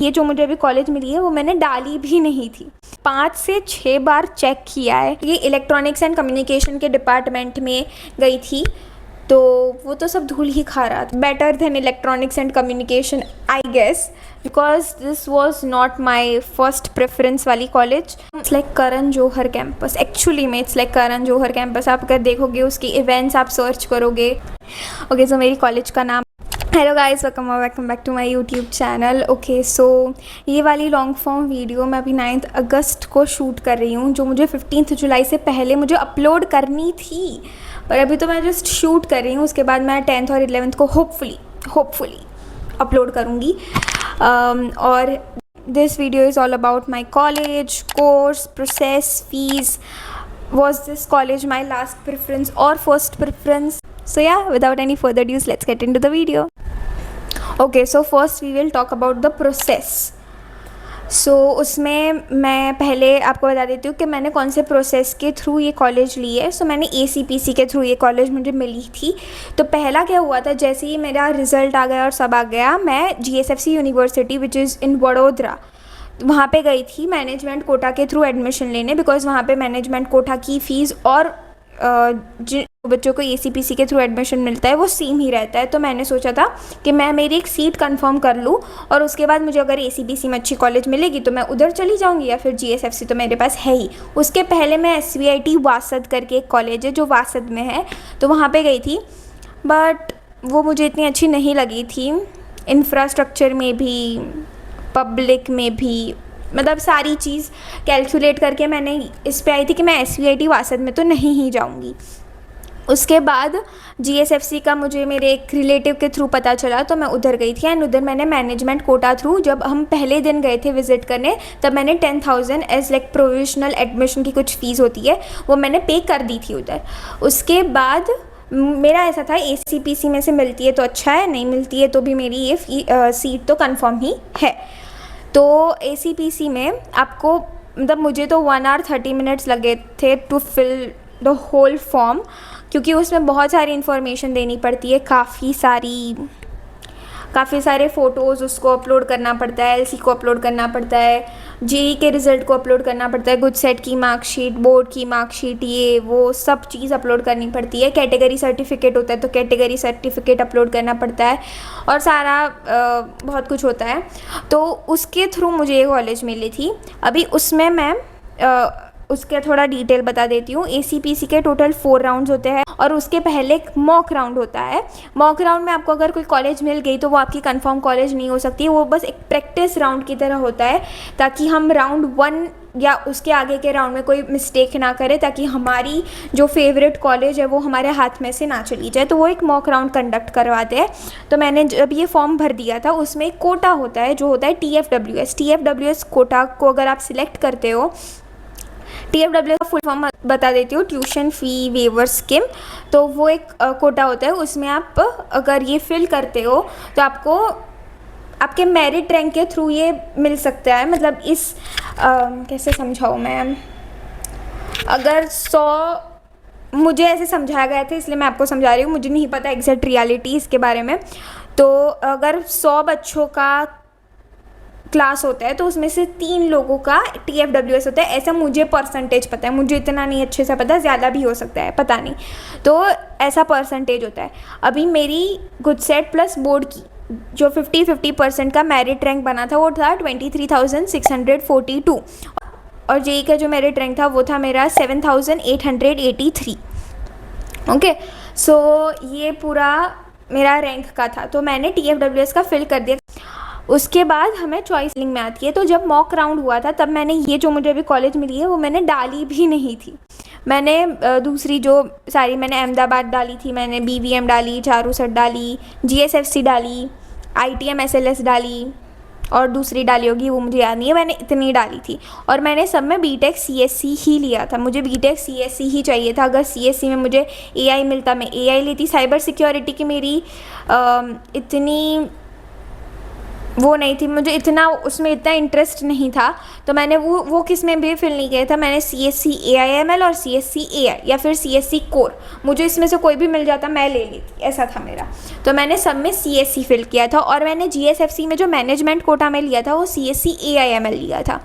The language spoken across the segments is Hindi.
ये जो मुझे अभी कॉलेज मिली है वो मैंने डाली भी नहीं थी। 5 से 6 बार चेक किया है। ये इलेक्ट्रॉनिक्स एंड कम्युनिकेशन के डिपार्टमेंट में गई थी, तो वो तो सब धूल ही खा रहा था। Better than electronics and communication I guess, because this was not my first preference वाली college. It's like Karan Johar campus, actually में it's like Karan Johar campus. आप अगर देखोगे उसकी इवेंट्स आप सर्च करोगे। ओके, सो मेरी कॉलेज का नाम, hello guys, welcome back to my YouTube channel. Okay, so ये वाली लॉन्ग फॉर्म वीडियो मैं अभी 9 अगस्त को शूट कर रही हूँ, जो मुझे 15 जुलाई से पहले मुझे अपलोड करनी थी, पर अभी तो मैं जस्ट शूट कर रही हूँ। उसके बाद मैं 10th और 11th को होपफुली अपलोड करूँगी। और this video is all about my college, course, process, fees. Was this college my last preference or first preference? So yeah, without any further ado, let's get into the video. Okay, so first we will talk about the process. So उसमें मैं पहले आपको बता देती हूँ कि मैंने कौन से प्रोसेस के थ्रू ये कॉलेज ली है। सो मैंने ACPC के थ्रू ये कॉलेज मुझे मिली थी। तो पहला क्या हुआ था, जैसे ही मेरा रिज़ल्ट आ गया और सब आ गया, मैं GSFC university which is in Vadodara, वहाँ पे गई थी मैनेजमेंट कोटा के थ्रू एडमिशन लेने, बिकॉज़ वहाँ पे मैनेजमेंट कोटा की फ़ीस और जिन बच्चों को ACPC के थ्रू एडमिशन मिलता है वो सेम ही रहता है। तो मैंने सोचा था कि मैं मेरी एक सीट कंफर्म कर लूँ और उसके बाद मुझे अगर ACPC में अच्छी कॉलेज मिलेगी तो मैं उधर चली जाऊँगी, या फिर GSFC तो मेरे पास है ही। उसके पहले मैं SVIT वासद करके एक कॉलेज है जो वासद में है, तो वहाँ पर गई थी, बट वो मुझे इतनी अच्छी नहीं लगी थी। इंफ्रास्ट्रक्चर में भी, पब्लिक में भी, मतलब सारी चीज़ कैलकुलेट करके मैंने इस पे आई थी कि मैं SVIT वासद में तो नहीं ही जाऊंगी। उसके बाद GSFC का मुझे मेरे एक रिलेटिव के थ्रू पता चला, तो मैं उधर गई थी। एंड उधर मैंने मैनेजमेंट कोटा थ्रू, जब हम पहले दिन गए थे विज़िट करने, तब मैंने 10,000 एज लाइक प्रोविजनल एडमिशन की कुछ फ़ीस होती है वो मैंने पे कर दी थी उधर। उसके बाद मेरा ऐसा था ACPC में से मिलती है तो अच्छा है, नहीं मिलती है तो भी मेरी ये सीट तो कंफर्म ही है। तो ACPC में आपको, मतलब मुझे तो 1 hour 30 minutes लगे थे to fill the whole form, क्योंकि उसमें बहुत सारी इन्फॉर्मेशन देनी पड़ती है, काफ़ी सारे फ़ोटोज़ उसको अपलोड करना पड़ता है, LC को अपलोड करना पड़ता है, JEE के रिज़ल्ट को अपलोड करना पड़ता है, गुड सेट की मार्कशीट, बोर्ड की मार्कशीट, ये वो सब चीज़ अपलोड करनी पड़ती है। कैटेगरी सर्टिफिकेट होता है तो कैटेगरी सर्टिफिकेट अपलोड करना पड़ता है, और सारा बहुत कुछ होता है। तो उसके थ्रू मुझे ये कॉलेज मिली थी। अभी उसमें मैं उसका थोड़ा डिटेल बता देती हूँ। ACPC के टोटल 4 राउंड्स होते हैं और उसके पहले एक मॉक राउंड होता है। मॉक राउंड में आपको अगर कोई कॉलेज मिल गई तो वो आपकी कंफर्म कॉलेज नहीं हो सकती, वो बस एक प्रैक्टिस राउंड की तरह होता है, ताकि हम राउंड 1 या उसके आगे के राउंड में कोई मिस्टेक ना करें, ताकि हमारी जो फेवरेट कॉलेज है वो हमारे हाथ में से ना चली जाए। तो वो एक मॉक राउंड कंडक्ट करवाते हैं। तो मैंने जब ये फॉर्म भर दिया था, उसमें एक कोटा होता है जो होता है TFWS कोटा को अगर आप सिलेक्ट करते हो, TFWS का फुल फॉर्म बता देती हूँ, ट्यूशन फ़ी वेवर स्कीम। तो वो एक कोटा होता है, उसमें आप अगर ये फिल करते हो तो आपको आपके मेरिट रैंक के थ्रू ये मिल सकता है। मतलब इस कैसे समझाऊँ मैं, अगर 100, मुझे ऐसे समझाया गया था इसलिए मैं आपको समझा रही हूँ, मुझे नहीं पता एग्जैक्ट रियलिटी इसके बारे में। तो अगर 100 बच्चों का क्लास होता है तो उसमें से 3 लोगों का TFWS होता है, ऐसा मुझे परसेंटेज पता है, मुझे इतना नहीं अच्छे से पता, ज़्यादा भी हो सकता है, पता नहीं। तो ऐसा परसेंटेज होता है। अभी मेरी गुड सेट प्लस बोर्ड की जो 50-50% का मेरिट रैंक बना था वो था 23,642, और JEE का जो मेरिट रैंक था वो था मेरा 7,883। ओके, सो ये पूरा मेरा रैंक का था। तो मैंने TFWS का फिल कर दिया। उसके बाद हमें चॉइस लिंक में आती है। तो जब मॉक राउंड हुआ था तब मैंने ये जो मुझे अभी कॉलेज मिली है वो मैंने डाली भी नहीं थी। मैंने दूसरी जो सारी, मैंने अहमदाबाद डाली थी, मैंने BVM डाली, चारूसट डाली, GSFC डाली, ITM SLS डाली, और दूसरी डाली होगी वो मुझे याद नहीं है, मैंने इतनी डाली थी। और मैंने सब में BTech CSC ही लिया था, मुझे BTech CSC ही चाहिए था। अगर CSC में मुझे AI मिलता मैं AI लेती। साइबर सिक्योरिटी की मेरी इतनी वो नहीं थी, मुझे इतना उसमें इतना इंटरेस्ट नहीं था, तो मैंने वो किस में भी फिल नहीं किया था। मैंने CSC AIML और CSC AI या फिर CSC कोर, मुझे इसमें से कोई भी मिल जाता मैं ले लेती, ऐसा था मेरा। तो मैंने सब में CSC फिल किया था, और मैंने GSFC में जो मैनेजमेंट कोटा में लिया था वो CSC AIML लिया था।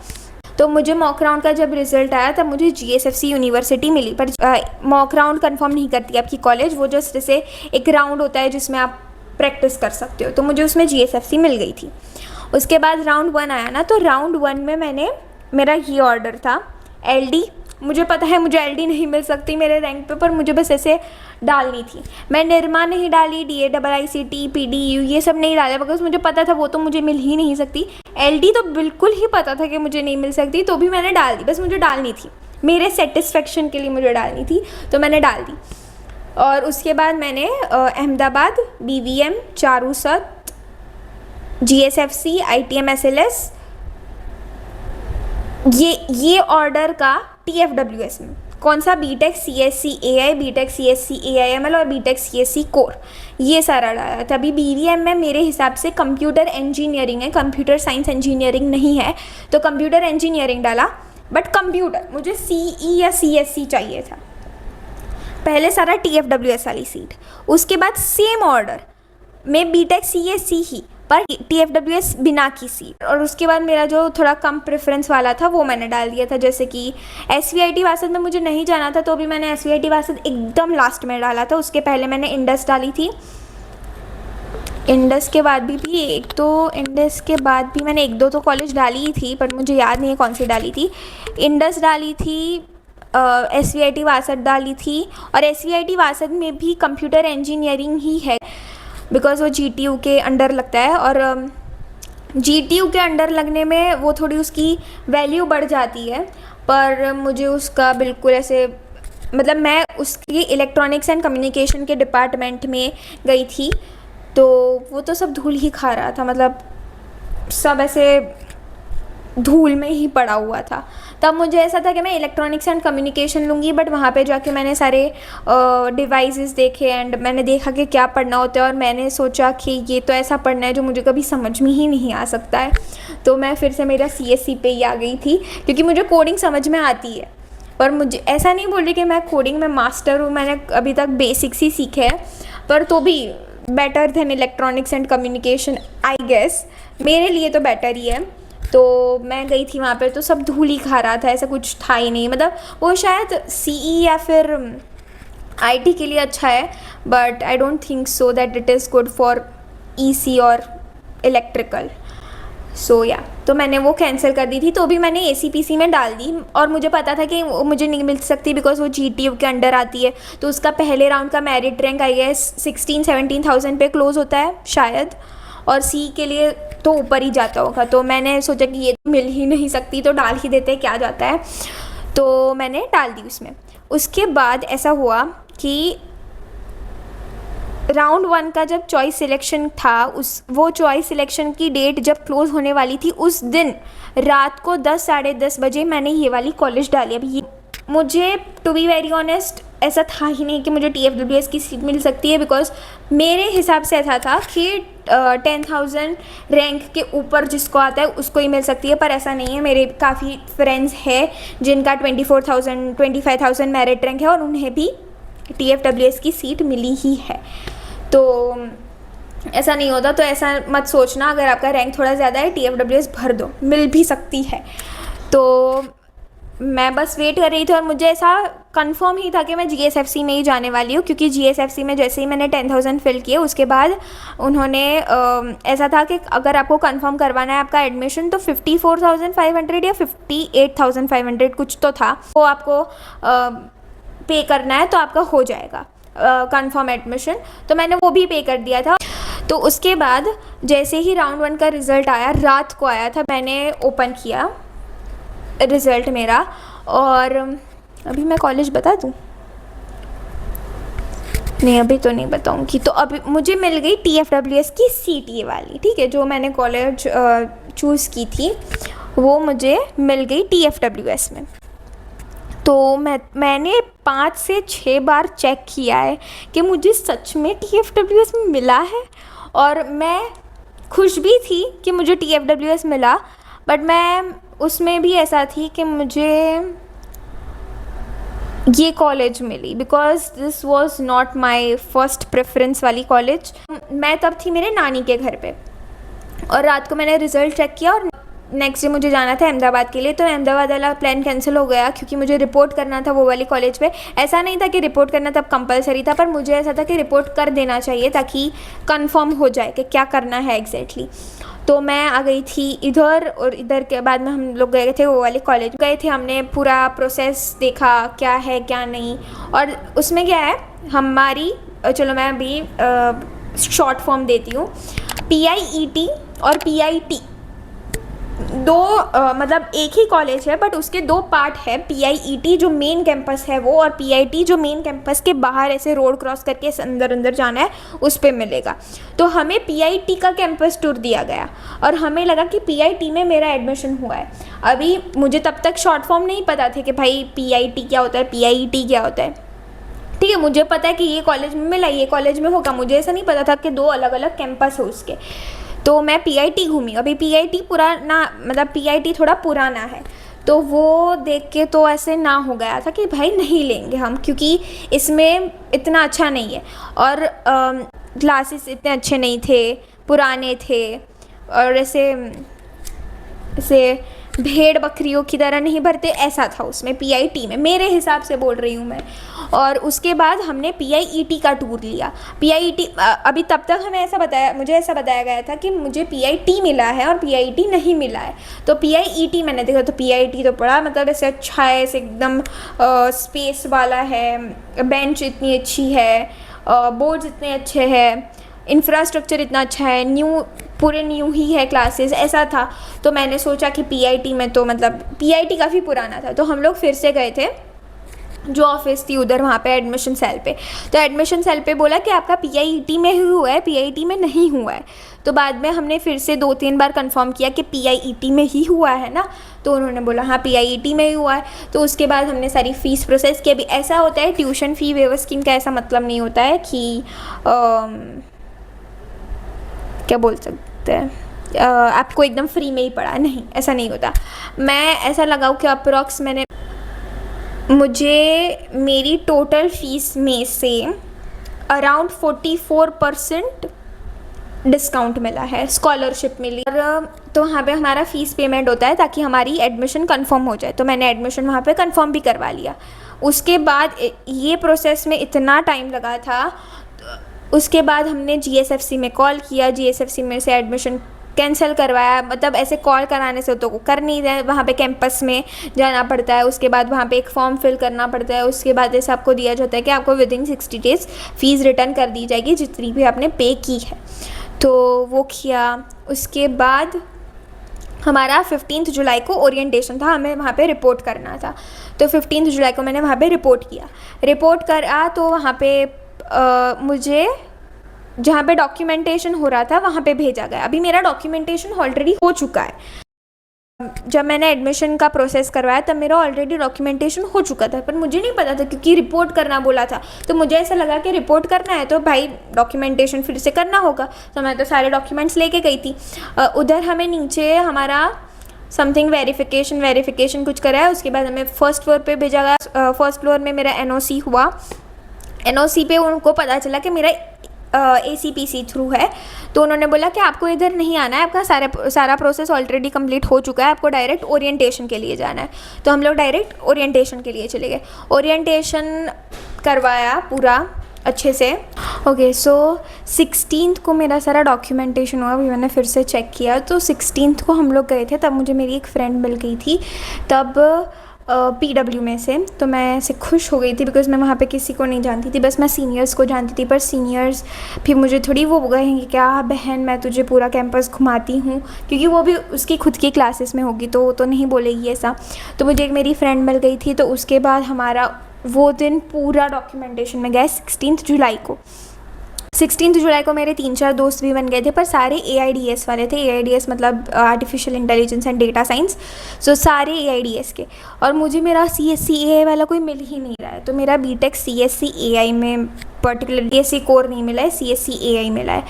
तो मुझे मॉक राउंड का जब रिजल्ट आया तब मुझे GSFC यूनिवर्सिटी मिली, पर मॉक राउंड कंफर्म नहीं करती आपकी कॉलेज, वो जस्ट जैसे एक राउंड होता है जिसमें आप प्रैक्टिस कर सकते हो, तो मुझे उसमें GSFC मिल गई थी। उसके बाद राउंड 1 आया ना, तो राउंड 1 में मेरा ये ऑर्डर था LD। मुझे पता है मुझे LD नहीं मिल सकती मेरे रैंक पे, पर मुझे बस ऐसे डालनी थी। मैं निरमा नहीं डाली, DAIICT PDU ये सब नहीं डाला, बिकॉज मुझे पता था वो तो मुझे मिल ही नहीं सकती। LD तो बिल्कुल ही पता था कि मुझे नहीं मिल सकती, तो भी मैंने डाल दी, बस मुझे डालनी थी, मेरे सेटिस्फेक्शन के लिए मुझे डालनी थी, तो मैंने डाल दी। और उसके बाद मैंने Ahmedabad, BVM, चारूसत, GSFC, ITM SLS ये ऑर्डर का TFWS में कौन सा BTech CSC AI, BTech CSC AIML और BTech CSC कोर, ये सारा डाला था। अभी BVM में मेरे हिसाब से कंप्यूटर इंजीनियरिंग है, कंप्यूटर साइंस इंजीनियरिंग नहीं है, तो कंप्यूटर इंजीनियरिंग डाला, बट कंप्यूटर मुझे CE या CSC चाहिए था। पहले सारा TFWS वाली सीट, उसके बाद सेम ऑर्डर में BTech CSC ही, पर TFWS बिना की सीट, और उसके बाद मेरा जो थोड़ा कम प्रेफरेंस वाला था वो मैंने डाल दिया था। जैसे कि SVIT वासद में मुझे नहीं जाना था, तो भी मैंने SVIT वासद एकदम लास्ट में डाला था। उसके पहले मैंने इंडस डाली थी, इंडस के बाद भी इंडस के बाद भी मैंने 1-2 तो कॉलेज डाली ही थी, पर मुझे याद नहीं है कौन सी डाली थी। इंडस डाली थी, SVIT वासद डाली थी, और SVIT वासद में भी कंप्यूटर इंजीनियरिंग ही है, बिकॉज वो GTU के अंडर लगता है, और GTU के अंडर लगने में वो थोड़ी उसकी वैल्यू बढ़ जाती है, पर मुझे उसका बिल्कुल ऐसे, मतलब मैं उसकी इलेक्ट्रॉनिक्स एंड कम्युनिकेशन के डिपार्टमेंट में गई थी, तो वो तो सब धूल ही खा रहा था, मतलब सब ऐसे धूल में ही पड़ा हुआ था। तब मुझे ऐसा था कि मैं इलेक्ट्रॉनिक्स एंड कम्युनिकेशन लूँगी, बट वहाँ पे जाके मैंने सारे डिवाइसेस देखे एंड मैंने देखा कि क्या पढ़ना होता है, और मैंने सोचा कि ये तो ऐसा पढ़ना है जो मुझे कभी समझ में ही नहीं आ सकता है। तो मैं फिर से मेरा CSC पे ही आ गई थी, क्योंकि मुझे कोडिंग समझ में आती है, पर मुझे ऐसा नहीं बोल रही कि मैं कोडिंग में मास्टर हूँ, मैंने अभी तक बेसिक्स ही सीखे हैं, पर तो भी better than electronics and communication I guess, मेरे लिए तो बेटर ही है। तो मैं गई थी वहाँ पे, तो सब धूल ही खा रहा था, ऐसा कुछ था ही नहीं, मतलब वो शायद CE या फिर IT के लिए अच्छा है, but I don't think so that it is good for EC और इलेक्ट्रिकल। सो या तो मैंने वो कैंसिल कर दी थी, तो भी मैंने ACPC में डाल दी, और मुझे पता था कि वो मुझे नहीं मिल सकती बिकॉज वो GTU के अंडर आती है, तो उसका पहले राउंड का मेरिट रैंक आई गेस 16-17,000 पे क्लोज होता है शायद, और C के लिए तो ऊपर ही जाता होगा। तो मैंने सोचा कि ये तो मिल ही नहीं सकती, तो डाल ही देते क्या जाता है, तो मैंने डाल दी उसमें। उसके बाद ऐसा हुआ कि राउंड 1 का जब चॉइस सिलेक्शन था, वो चॉइस सिलेक्शन की डेट जब क्लोज होने वाली थी, उस दिन रात को 10-10:30 बजे मैंने ये वाली कॉलेज डाली। अभी मुझे टू बी वेरी ऑनेस्ट ऐसा था ही नहीं कि मुझे TFWS की सीट मिल सकती है, बिकॉज मेरे हिसाब से ऐसा था कि 10,000 रैंक के ऊपर जिसको आता है उसको ही मिल सकती है, पर ऐसा नहीं है। मेरे काफ़ी फ्रेंड्स हैं जिनका 24,000-25,000 मेरिट रैंक है, और उन्हें भी TFWS की सीट मिली ही है। तो ऐसा नहीं होता, तो ऐसा मत सोचना, अगर आपका रैंक थोड़ा ज़्यादा है TFWS भर दो, मिल भी सकती है। तो मैं बस वेट कर रही थी, और मुझे ऐसा कंफर्म ही था कि मैं GSFC में ही जाने वाली हूँ, क्योंकि GSFC में जैसे ही मैंने 10,000 फिल किए, उसके बाद उन्होंने ऐसा था कि अगर आपको कंफर्म करवाना है आपका एडमिशन, तो 54,500 या 58,500 कुछ तो था, वो आपको पे करना है, तो आपका हो जाएगा कंफर्म एडमिशन। तो मैंने वो भी पे कर दिया था। तो उसके बाद जैसे ही राउंड 1 का रिज़ल्ट आया, रात को आया था, मैंने ओपन किया रिज़ल्ट मेरा, और अभी मैं कॉलेज बता दूँ? नहीं, अभी तो नहीं बताऊँगी। तो अभी मुझे मिल गई TFWS की सीट, ये वाली, ठीक है, जो मैंने कॉलेज चूज़ की थी वो मुझे मिल गई TFWS में। तो मैंने 5 से 6 बार चेक किया है कि मुझे सच में TFWS में मिला है, और मैं खुश भी थी कि मुझे TFWS मिला, बट मैं उसमें भी ऐसा थी कि मुझे ये कॉलेज मिली because this was not my first preference वाली कॉलेज। मैं तब थी मेरे नानी के घर पे, और रात को मैंने रिज़ल्ट चेक किया और नेक्स्ट डे मुझे जाना था अहमदाबाद के लिए। तो अहमदाबाद वाला प्लान कैंसिल हो गया क्योंकि मुझे रिपोर्ट करना था वो वाली कॉलेज पे। ऐसा नहीं था कि रिपोर्ट करना तब कंपलसरी था, पर मुझे ऐसा था कि रिपोर्ट कर देना चाहिए ताकि कंफर्म हो जाए कि क्या करना है एग्जैक्टली। तो मैं आ गई थी इधर, और इधर के बाद में हम लोग गए थे वो वाले कॉलेज गए थे। हमने पूरा प्रोसेस देखा क्या है क्या नहीं, और उसमें क्या है हमारी, चलो मैं अभी शॉर्ट फॉर्म देती हूँ। PIET और PIT दो मतलब एक ही कॉलेज है, बट उसके दो पार्ट है। PIET जो मेन कैंपस है वो, और PIT जो मेन कैंपस के बाहर ऐसे रोड क्रॉस करके अंदर अंदर जाना है उस पे मिलेगा। तो हमें PIT का कैंपस टूर दिया गया और हमें लगा कि PIT में मेरा एडमिशन हुआ है। अभी मुझे तब तक शॉर्ट फॉर्म नहीं पता थे कि भाई PIT क्या होता है, PIET क्या होता है। ठीक है, मुझे पता है कि ये कॉलेज में मिला, ये कॉलेज में होगा, मुझे ऐसा नहीं पता था कि दो अलग अलग कैंपस हो उसके। तो मैं PIT घूमी। अभी PIT पुराना, मतलब PIT थोड़ा पुराना है, तो वो देख के तो ऐसे ना हो गया था कि भाई नहीं लेंगे हम, क्योंकि इसमें इतना अच्छा नहीं है और क्लासेस इतने अच्छे नहीं थे, पुराने थे, और ऐसे भेड़ बकरियों की तरह नहीं भरते, ऐसा था उसमें PIT में, मेरे हिसाब से बोल रही हूँ मैं। और उसके बाद हमने PIET का टूर लिया। PIET अभी तब तक हमें ऐसा बताया, मुझे ऐसा बताया गया था कि मुझे PIT मिला है और PIT नहीं मिला है। तो PIET मैंने देखा तो PIT तो बड़ा मतलब ऐसे अच्छा है, ऐसे एकदम स्पेस वाला है, बेंच इतनी अच्छी है, बोर्ड्स इतने अच्छे हैं, इंफ्रास्ट्रक्चर इतना अच्छा है, पूरे न्यू ही है क्लासेस, ऐसा था। तो मैंने सोचा कि PIT में तो मतलब PIT काफ़ी पुराना था। तो हम लोग फिर से गए थे जो ऑफिस थी उधर, वहाँ पे एडमिशन सेल पे। तो एडमिशन सेल पे बोला कि आपका PIET में ही हुआ है, PIT में नहीं हुआ है। तो बाद में हमने फिर से 2-3 बार कंफर्म किया कि PIET में ही हुआ है ना, तो उन्होंने बोला हाँ PIET में ही हुआ है। तो उसके बाद हमने सारी फ़ीस प्रोसेस की। अभी ऐसा होता है ट्यूशन फ़ी वेवर स्कीम का ऐसा मतलब नहीं होता है कि क्या बोल सकते हैं आपको एकदम फ्री में ही पढ़ा, नहीं ऐसा नहीं होता। मैं ऐसा लगाऊँ कि अप्रॉक्स मुझे मेरी टोटल फ़ीस में से अराउंड 44% डिस्काउंट मिला है, स्कॉलरशिप मिली। और तो वहाँ पे हमारा फ़ीस पेमेंट होता है ताकि हमारी एडमिशन कंफर्म हो जाए। तो मैंने एडमिशन वहाँ पे कंफर्म भी करवा लिया। उसके बाद ये प्रोसेस में इतना टाइम लगा था। उसके बाद हमने GSFC में कॉल किया, GSFC में से एडमिशन कैंसिल करवाया। मतलब ऐसे कॉल कराने से तो कर नहीं रहे, वहाँ पे कैंपस में जाना पड़ता है, उसके बाद वहाँ पे एक फॉर्म फिल करना पड़ता है, उसके बाद ऐसे आपको दिया जाता है कि आपको विदिन 60 डेज़ फ़ीस रिटर्न कर दी जाएगी जितनी भी आपने पे की है। तो वो किया। उसके बाद हमारा 15 जुलाई को ओरिएंटेशन था, हमें वहाँ पे रिपोर्ट करना था। तो 15 जुलाई को मैंने वहाँ पे रिपोर्ट किया। रिपोर्ट करा तो वहाँ पे मुझे जहाँ पे डॉक्यूमेंटेशन हो रहा था वहाँ पे भेजा गया। अभी मेरा डॉक्यूमेंटेशन ऑलरेडी हो चुका है। जब मैंने एडमिशन का प्रोसेस करवाया तब मेरा ऑलरेडी डॉक्यूमेंटेशन हो चुका था, पर मुझे नहीं पता था क्योंकि रिपोर्ट करना बोला था। तो मुझे ऐसा लगा कि रिपोर्ट करना है तो भाई डॉक्यूमेंटेशन फिर से करना होगा। तो मैं तो सारे डॉक्यूमेंट्स लेके गई थी। उधर हमें नीचे हमारा समथिंग वेरिफिकेशन कुछ कराया। उसके बाद हमें फर्स्ट फ्लोर पे भेजा गया। फर्स्ट फ्लोर में मेरा NOC हुआ। NOC पे उनको पता चला कि मेरा ACPC थ्रू है, तो उन्होंने बोला कि आपको इधर नहीं आना है, आपका सारा प्रोसेस ऑलरेडी कंप्लीट हो चुका है, आपको डायरेक्ट ओरिएंटेशन के लिए जाना है। तो हम लोग डायरेक्ट ओरिएंटेशन के लिए चले गए। ओरिएंटेशन करवाया पूरा अच्छे से। ओके, सो 16th को मेरा सारा डॉक्यूमेंटेशन हुआ। अभी मैंने फिर से चेक किया तो 16th को हम लोग गए थे। तब मुझे मेरी एक फ्रेंड मिल गई थी तब PW में से। तो मैं ऐसे खुश हो गई थी बिकॉज़ मैं वहाँ पे किसी को नहीं जानती थी, बस मैं सीनियर्स को जानती थी। पर सीनियर्स फिर मुझे थोड़ी वो कहेंगे क्या बहन मैं तुझे पूरा कैंपस घुमाती हूँ, क्योंकि वो भी उसकी खुद की क्लासेस में होगी तो वो तो नहीं बोलेगी ऐसा। तो मुझे एक मेरी फ्रेंड मिल गई थी। तो उसके बाद हमारा वो दिन पूरा डॉक्यूमेंटेशन में गया 16 जुलाई को। 16 जुलाई को मेरे 3-4 दोस्त भी बन गए थे, पर सारे AIDS वाले थे। AIDS मतलब artificial intelligence and data science. So सारे AIDS के। और मुझे मेरा CSC AI वाला कोई मिल ही नहीं रहा है। तो मेरा BTech CSC AI में पर्टिकुलर CSC कोर नहीं मिला है, CSC AI मिला है।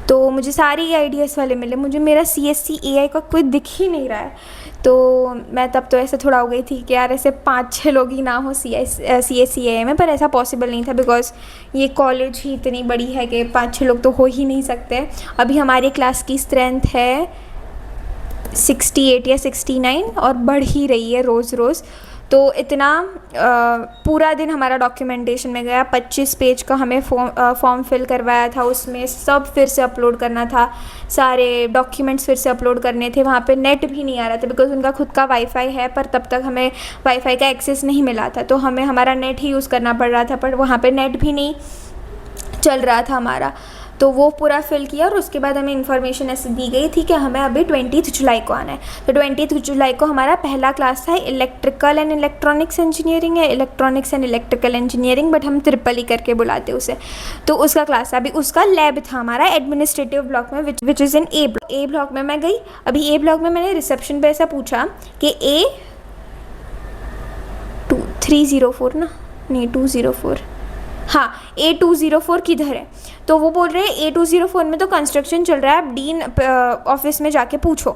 तो मुझे सारे IDS वाले मिले, मुझे मेरा CSC AI का कोई दिख ही नहीं रहा है। तो मैं तब तो ऐसे थोड़ा हो गई थी कि यार ऐसे 5-6 लोग ही ना हो CSC AI में, पर ऐसा पॉसिबल नहीं था बिकॉज ये कॉलेज ही इतनी बड़ी है कि 5-6 लोग तो हो ही नहीं सकते। अभी हमारी क्लास की स्ट्रेंथ है 68 या 69 और बढ़ ही रही है रोज़ रोज़। तो इतना पूरा दिन हमारा डॉक्यूमेंटेशन में गया। 25 पेज का हमें फॉर्म फिल करवाया था, उसमें सब फिर से अपलोड करना था, सारे डॉक्यूमेंट्स फिर से अपलोड करने थे। वहाँ पे नेट भी नहीं आ रहा था बिकॉज उनका खुद का वाईफाई है, पर तब तक हमें वाईफाई का एक्सेस नहीं मिला था, तो हमें हमारा नेट ही यूज़ करना पड़ रहा था, पर वहाँ पे नेट भी नहीं चल रहा था हमारा। तो वो पूरा फिल किया और उसके बाद हमें इन्फॉर्मेशन ऐसे दी गई थी कि हमें अभी 20 जुलाई को आना है। तो 20 जुलाई को हमारा पहला क्लास था इलेक्ट्रिकल एंड इलेक्ट्रॉनिक्स इंजीनियरिंग, या electronics and electrical engineering, but हम ट्रिपल ई करके बुलाते उसे। तो उसका क्लास था। अभी उसका लैब था हमारा एडमिनिस्ट्रेटिव ब्लॉक में, which is in A block में मैं गई। अभी ए ब्लॉक में मैंने रिसेप्शन पे ऐसा पूछा कि A304 ना, नहीं 204, हाँ A204 किधर है। तो वो बोल रहे हैं A204 में तो कंस्ट्रक्शन चल रहा है, आप डीन ऑफिस में जाके पूछो।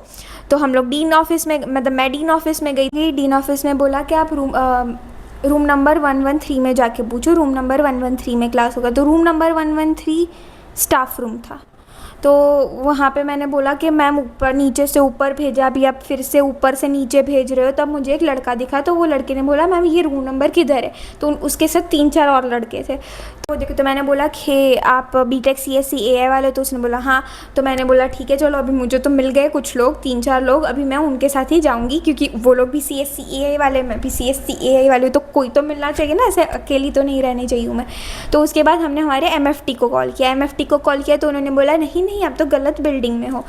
तो हम लोग डीन ऑफिस में, मतलब मैं डीन ऑफिस में गई थी। डीन ऑफिस में बोला कि आप रूम नंबर 113 में जाके पूछो, रूम नंबर 113 में क्लास होगा। तो रूम नंबर 113 स्टाफ रूम था। तो वहाँ पे मैंने बोला कि मैम ऊपर, नीचे से ऊपर भेजा, अभी आप फिर से ऊपर से नीचे भेज रहे हो। तब मुझे एक लड़का दिखा, तो वो लड़के ने बोला मैम ये रूम नंबर किधर है। तो उसके साथ 3-4 और लड़के थे। तो मैंने बोला कि आप BTech CSC AI वाले हो। तो उसने बोला हाँ। तो मैंने बोला ठीक है चलो, अभी मुझे तो मिल गए कुछ लोग, 3-4 लोग, अभी मैं उनके साथ ही जाऊँगी क्योंकि वो लोग भी CSC AI वाले, मैं भी CSC AI वाले हूँ, तो कोई तो मिलना चाहिए ना, ऐसे अकेली तो नहीं रहनी चाहिए मैं। तो उसके बाद हमने हमारे MFT को कॉल किया। MFT को कॉल किया तो उन्होंने बोला नहीं आप तो गलत बिल्डिंग में हो।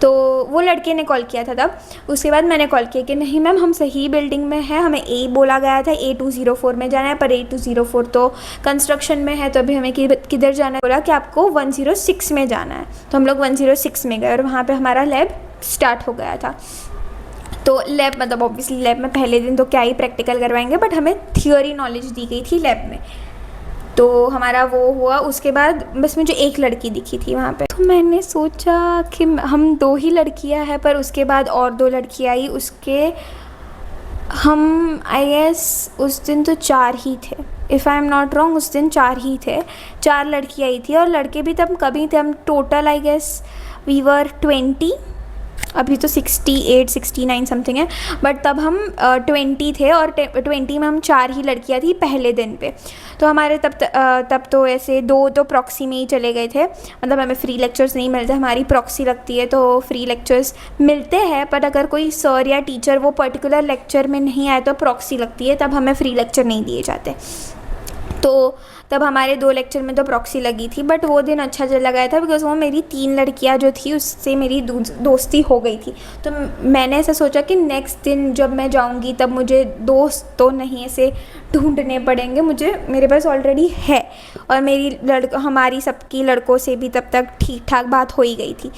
तो वो लड़के ने कॉल किया था तब। उसके बाद मैंने कॉल किया कि नहीं मैम हम सही बिल्डिंग में हैं, हमें बोला गया था A204 में जाना है, पर A204 तो कंस्ट्रक्शन में है, तो अभी हमें किधर जाना है। बोला कि आपको 106 में जाना है। तो हम लोग 106 में गए और वहाँ पे हमारा लैब स्टार्ट हो गया था। तो लैब, मतलब ऑब्वियसली लैब में पहले दिन तो क्या ही प्रैक्टिकल करवाएंगे, बट हमें थियोरी नॉलेज दी गई थी लैब में। तो हमारा वो हुआ। उसके बाद बस मुझे एक लड़की दिखी थी वहाँ पे। तो मैंने सोचा कि हम 2 ही लड़कियाँ हैं, पर उसके बाद और 2 लड़की आई। उसके हम आई गेस उस दिन तो 4 ही थे, if I am not wrong, उस दिन 4 ही थे। 4 लड़की आई थी और लड़के भी तब कभी थे। हम total I guess we were 20, अभी तो 68-69 समथिंग है, बट तब हम 20 थे और 20 में हम 4 ही लड़कियां थी पहले दिन पे। तो हमारे तब तो ऐसे 2 तो प्रॉक्सी में ही चले गए थे, मतलब हमें फ्री लेक्चर्स नहीं मिलते, हमारी प्रॉक्सी लगती है तो फ्री लेक्चर्स मिलते हैं, पर अगर कोई सर या टीचर वो पर्टिकुलर लेक्चर में नहीं आए तो प्रॉक्सी लगती है, तब हमें फ्री लेक्चर नहीं दिए जाते। तो तब हमारे 2 लेक्चर में तो प्रॉक्सी लगी थी, बट वो दिन अच्छा चला गया था बिकॉज वो मेरी 3 लड़कियां जो थी उससे मेरी दोस्ती हो गई थी। तो मैंने ऐसा सोचा कि नेक्स्ट दिन जब मैं जाऊंगी तब मुझे दोस्त तो नहीं ऐसे ढूंढने पड़ेंगे, मुझे मेरे पास ऑलरेडी है। और मेरी हमारी सबकी लड़कों से भी तब तक ठीक ठाक बात हो ही गई थी।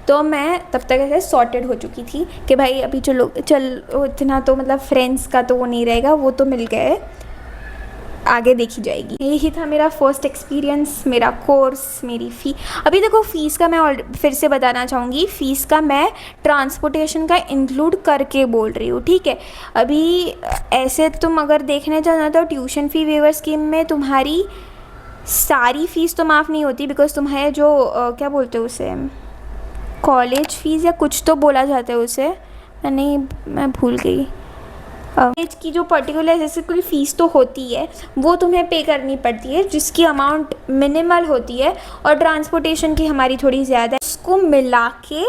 तो मैं तब तक ऐसे सॉर्टेड हो चुकी थी कि भाई अभी चलो इतना तो मतलब फ्रेंड्स का तो वो नहीं रहेगा, वो तो मिल गए, आगे देखी जाएगी। यही था मेरा फर्स्ट एक्सपीरियंस, मेरा कोर्स, मेरी फ़ी। अभी देखो फ़ीस का मैं फिर से बताना चाहूँगी, फ़ीस का मैं ट्रांसपोर्टेशन का इंक्लूड करके बोल रही हूँ, ठीक है। अभी ऐसे तुम अगर देखने जाना तो ट्यूशन फ़ी वेवर स्कीम में तुम्हारी सारी फ़ीस तो माफ़ नहीं होती, बिकॉज तुम्हारे जो क्या बोलते हो उसे, कॉलेज फ़ीस या कुछ तो बोला जाता है उसे, मैं भूल गई। कॉलेज की जो पर्टिकुलर जैसे कोई फ़ीस तो होती है वो तुम्हें पे करनी पड़ती है, जिसकी अमाउंट मिनिमल होती है, और ट्रांसपोर्टेशन की हमारी थोड़ी ज़्यादा है। उसको मिला के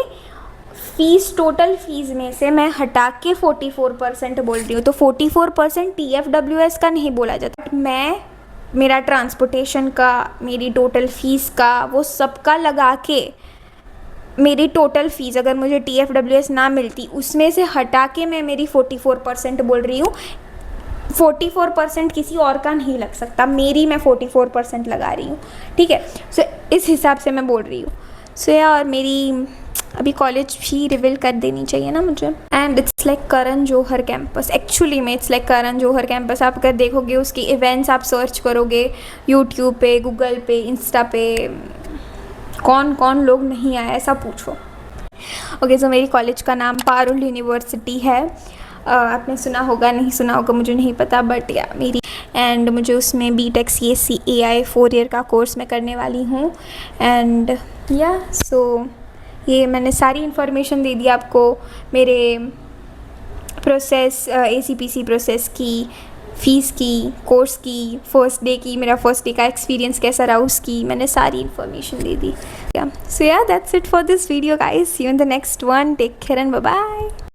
फ़ीस, टोटल फ़ीस में से मैं हटा के 44% बोल रही हूँ। तो 44% TFWS का नहीं बोला जाता, मेरा ट्रांसपोर्टेशन का, मेरी टोटल फ़ीस का, वो सबका लगा के मेरी टोटल फ़ीस अगर मुझे TFWS ना मिलती उसमें से हटा के मैं मेरी 44% बोल रही हूँ। 44% किसी और का नहीं लग सकता, मेरी मैं 44% लगा रही हूँ, ठीक है। सो इस हिसाब से मैं बोल रही हूँ। सो यार मेरी अभी कॉलेज भी रिवील कर देनी चाहिए ना मुझे। And it's like Karan Johar campus, actually में it's like Karan Johar campus. आप अगर देखोगे उसकी इवेंट्स, आप सर्च करोगे यूट्यूब पे, गूगल पे, इंस्टा पे, कौन कौन लोग नहीं आए ऐसा पूछो। ओके, सो मेरी कॉलेज का नाम पारुल यूनिवर्सिटी है। आपने सुना होगा, नहीं सुना होगा मुझे नहीं पता, बट या मेरी, एंड मुझे उसमें BTech CSC AI 4 ईयर का कोर्स मैं करने वाली हूँ। एंड या सो ये मैंने सारी इन्फॉर्मेशन दे दी आपको, मेरे प्रोसेस, ACPC प्रोसेस की, फ़ीस की, कोर्स की, फर्स्ट डे की, मेरा फर्स्ट डे का एक्सपीरियंस कैसा रहा उसकी, मैंने सारी इन्फॉर्मेशन दे दी। So yeah that's it for this video guys, see you in the next one, take care and bye bye.